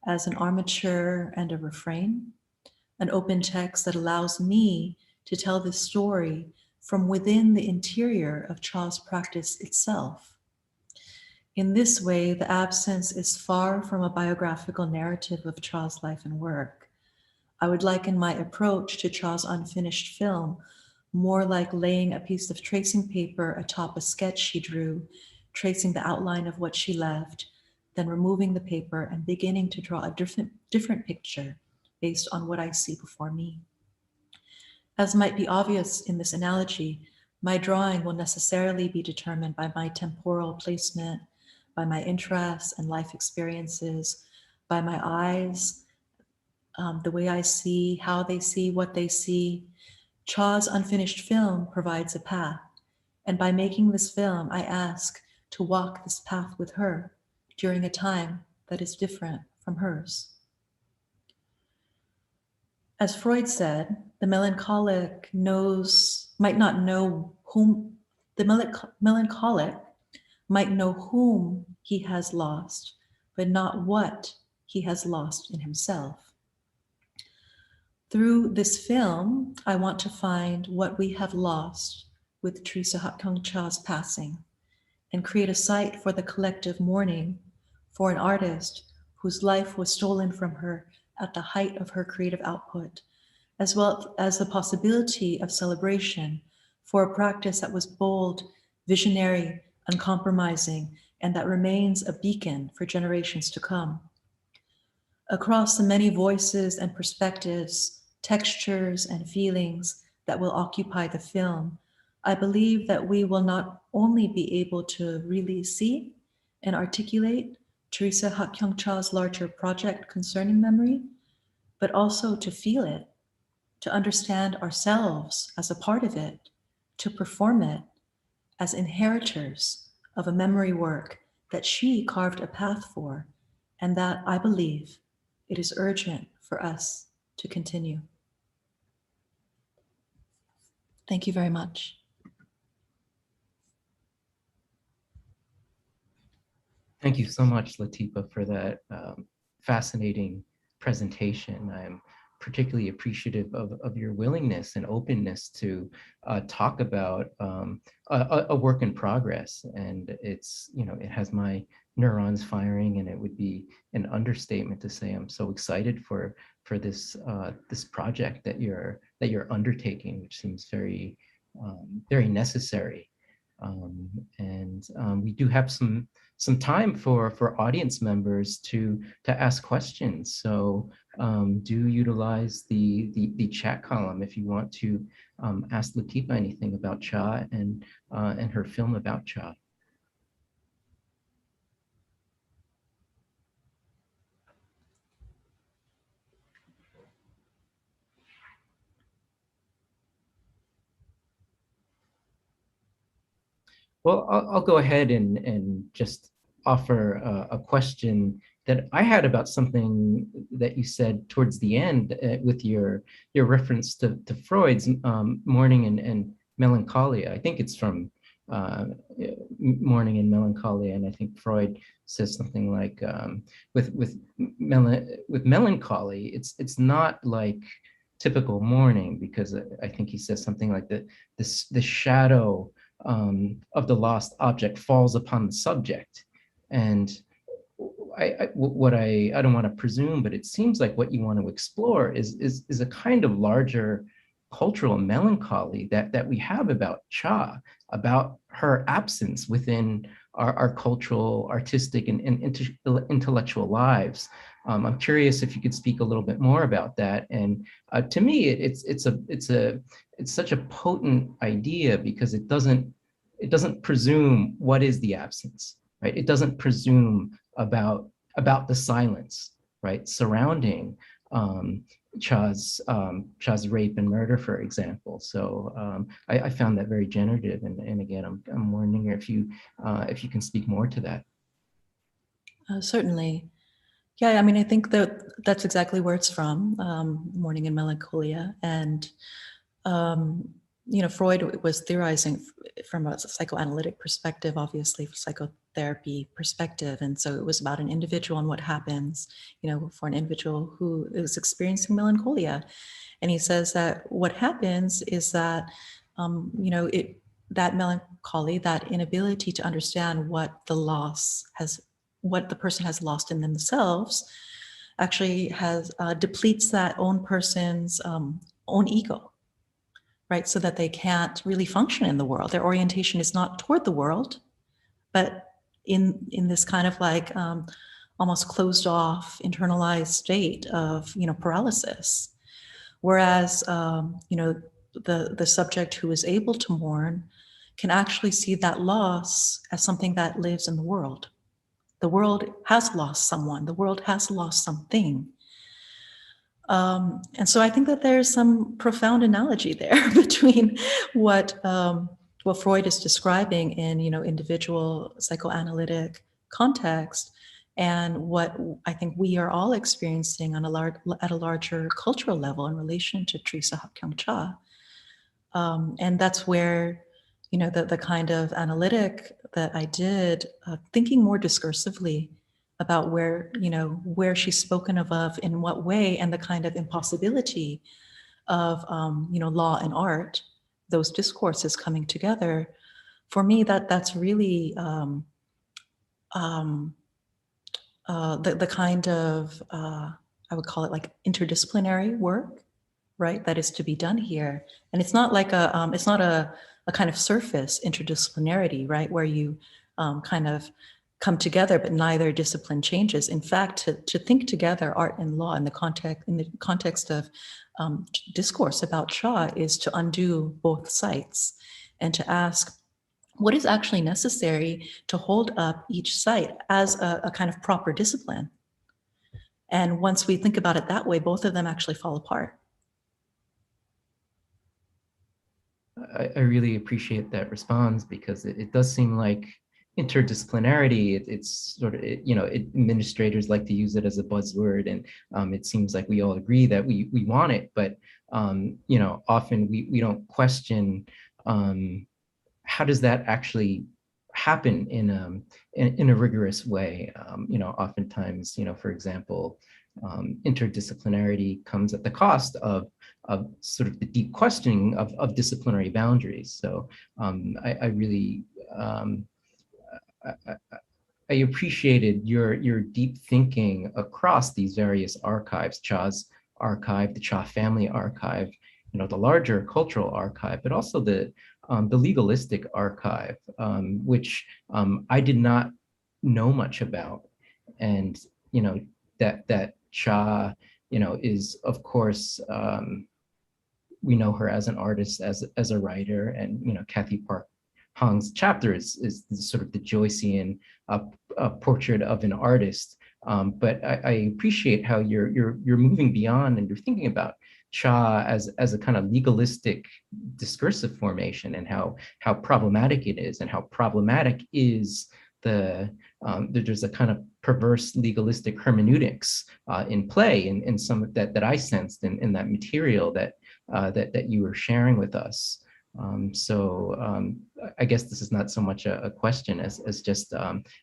as an armature and a refrain, an open text that allows me to tell this story from within the interior of Cha's practice itself. In this way, the absence is far from a biographical narrative of Cha's life and work. I would liken my approach to Cha's unfinished film more like laying a piece of tracing paper atop a sketch she drew, tracing the outline of what she left, then removing the paper and beginning to draw a different picture based on what I see before me. As might be obvious in this analogy, my drawing will necessarily be determined by my temporal placement, by my interests and life experiences, by my eyes, the way I see, how they see, what they see. Cha's unfinished film provides a path, and by making this film, I ask to walk this path with her during a time that is different from hers. As Freud said, the melancholic might know whom he has lost, but not what he has lost in himself. Through this film, I want to find what we have lost with Theresa Hak Kyung Cha's passing and create a site for the collective mourning for an artist whose life was stolen from her at the height of her creative output, as well as the possibility of celebration for a practice that was bold, visionary, uncompromising, and that remains a beacon for generations to come. Across the many voices and perspectives, textures and feelings that will occupy the film, I believe that we will not only be able to really see and articulate Theresa Hak Kyung Cha's larger project concerning memory, but also to feel it, to understand ourselves as a part of it, to perform it as inheritors of a memory work that she carved a path for, and that I believe it is urgent for us to continue. Thank you very much. Thank you so much, Latipa, for that fascinating presentation. I'm particularly appreciative of your willingness and openness to talk about a work in progress. And it's, it has my neurons firing, and it would be an understatement to say I'm so excited for this this project that you're undertaking, which seems very necessary. We do have some some time for audience members to ask questions. So do utilize the chat column if you want to ask Latipa anything about Cha and her film about Cha. Well, I'll go ahead and just offer a question that I had about something that you said towards the end with your reference to Freud's Mourning and Melancholia. I think it's from Mourning and Melancholia, and I think Freud says something like with melancholy, it's not like typical mourning, because I think he says something like the shadow of the lost object falls upon the subject. And I don't want to presume, but it seems like what you want to explore is a kind of larger cultural melancholy that we have about Cha, about her absence within our cultural, artistic, and intellectual lives. I'm curious if you could speak a little bit more about that. And to me, it's such a potent idea, because it doesn't presume what is the absence, right? It doesn't presume about the silence, right, surrounding Cha's rape and murder, for example. So I found that very generative, and again, I'm wondering if you can speak more to that. Certainly. Yeah, I mean, I think that's exactly where it's from, Mourning and Melancholia. And, Freud was theorizing from a psychoanalytic perspective, obviously, psychotherapy perspective. And so it was about an individual and what happens, for an individual who is experiencing melancholia. And he says that what happens is that, that melancholy, that inability to understand what the person has lost in themselves, actually depletes that own person's own ego, right? So that they can't really function in the world. Their orientation is not toward the world, but in this kind of like almost closed off, internalized state of paralysis. Whereas the subject who is able to mourn can actually see that loss as something that lives in the world. The world has lost someone. The world has lost something. And so I think that there's some profound analogy there between what Freud is describing in individual psychoanalytic context and what I think we are all experiencing at a larger cultural level in relation to Theresa Hak Kyung Cha. And that's where the kind of analytic that I did, thinking more discursively about where she's spoken of in what way, and the kind of impossibility of law and art, those discourses coming together. For me, that's really the kind of I would call it like interdisciplinary work, right? That is to be done here, and it's not like it's not a kind of surface interdisciplinarity, right? Where you kind of come together, but neither discipline changes. In fact, to think together art and law in the context of discourse about Cha is to undo both sites and to ask what is actually necessary to hold up each site as a kind of proper discipline. And once we think about it that way, both of them actually fall apart. I really appreciate that response, because it does seem like interdisciplinarity, it's sort of, administrators like to use it as a buzzword, and it seems like we all agree that we want it, but often we don't question how does that actually happen in a rigorous way. Oftentimes, for example, interdisciplinarity comes at the cost of sort of the deep questioning of disciplinary boundaries. So I really I appreciated your deep thinking across these various archives: Cha's archive, the Cha family archive, the larger cultural archive, but also the legalistic archive, which I did not know much about. And, you know, that Cha, you know, is, of course, we know her as an artist, as a writer, and, you know, Kathy Park Hong's chapter is sort of the Joycean portrait of an artist. But I appreciate how you're moving beyond, and you're thinking about Cha as a kind of legalistic discursive formation, and how problematic it is, and how problematic is there's a kind of perverse legalistic hermeneutics in play in some of that I sensed in that material that you were sharing with us. I guess this is not so much a question as just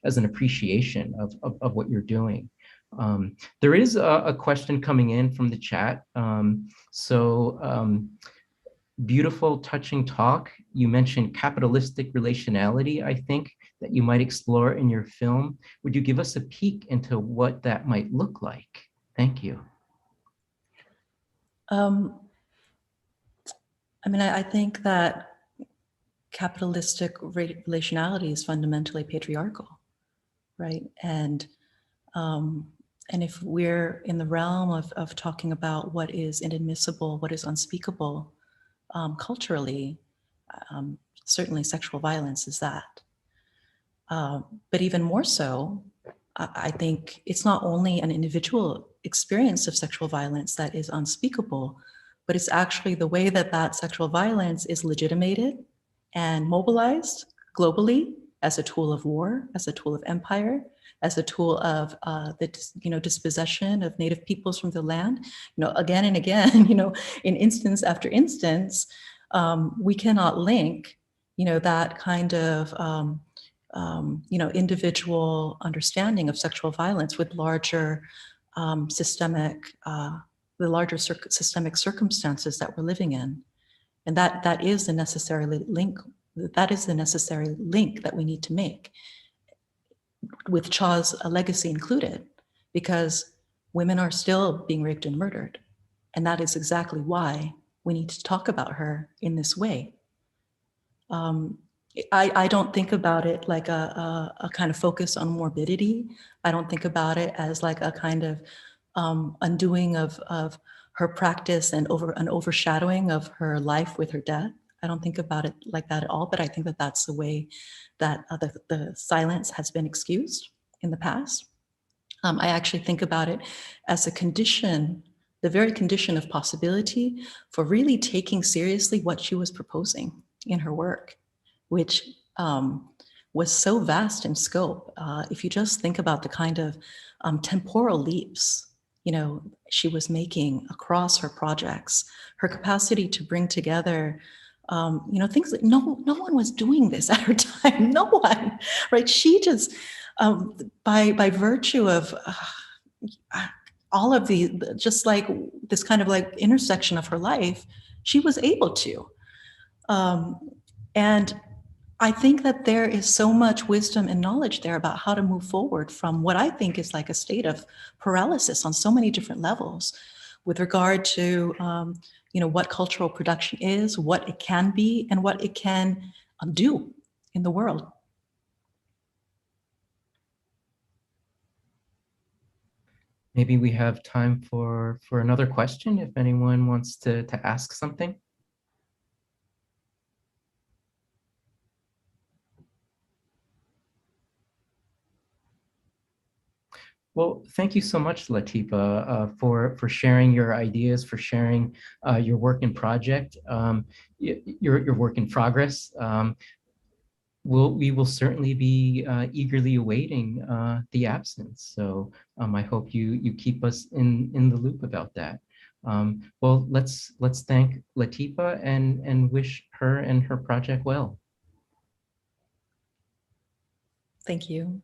as an appreciation of what you're doing. There is a question coming in from the chat. Beautiful, touching talk. You mentioned capitalistic relationality, I think, that you might explore in your film. Would you give us a peek into what that might look like? Thank you. I mean, I think that capitalistic relationality is fundamentally patriarchal, right? And if we're in the realm of talking about what is inadmissible, what is unspeakable, culturally, certainly sexual violence is that. But even more so, I think it's not only an individual experience of sexual violence that is unspeakable, but it's actually the way that that sexual violence is legitimated and mobilized globally as a tool of war, as a tool of empire, as a tool of the dispossession of Native peoples from the land. Again and again, in instance after instance, we cannot link, that kind of individual understanding of sexual violence with the larger systemic circumstances that we're living in, and that is the necessary link. That is the necessary link that we need to make, with Cha's legacy included, because women are still being raped and murdered. And that is exactly why we need to talk about her in this way. I don't think about it like a kind of focus on morbidity. I don't think about it as like a kind of undoing of her practice and an overshadowing of her life with her death. I don't think about it like that at all, but I think that that's the way that the silence has been excused in the past. I actually think about it as a condition, the very condition of possibility for really taking seriously what she was proposing in her work, which was so vast in scope. If you just think about the kind of temporal leaps, she was making across her projects, her capacity to bring together things that no one was doing this at her time. No one, right? She just, by virtue of all of just like this kind of like intersection of her life, she was able to. And I think that there is so much wisdom and knowledge there about how to move forward from what I think is like a state of paralysis on so many different levels with regard to what cultural production is, what it can be, and what it can do in the world. Maybe we have time for another question if anyone wants to ask something. Well, thank you so much, Latipa, for sharing your ideas, for sharing your work in project, your work in progress. We will certainly be eagerly awaiting the absence. So I hope you keep us in the loop about that. Well, let's thank Latipa and wish her and her project well. Thank you.